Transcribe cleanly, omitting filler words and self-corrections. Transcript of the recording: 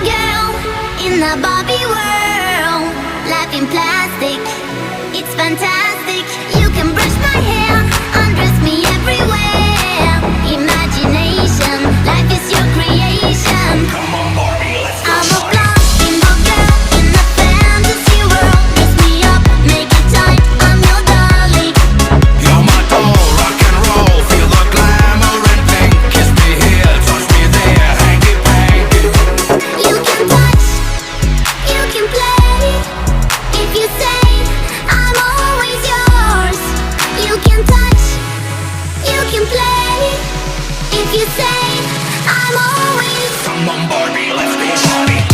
girl in the Barbie world. Life in plastic, it's fantastic. You can brush my hair, undress me everywhere. Imagination, life is your creation. Come on, Barbie, let's go I'm a party. blonde bimbo girl in a fantasy world. Dress me up, make it tight, I'm your dolly. You're my doll, rock and roll. Feel the glamour and pink. Kiss me here, touch me there, hanky panky. You can touch, you can play. If you say I'm always yours. You can touch, you can play. If you say I'm always. Come on, Barbie, let's go party.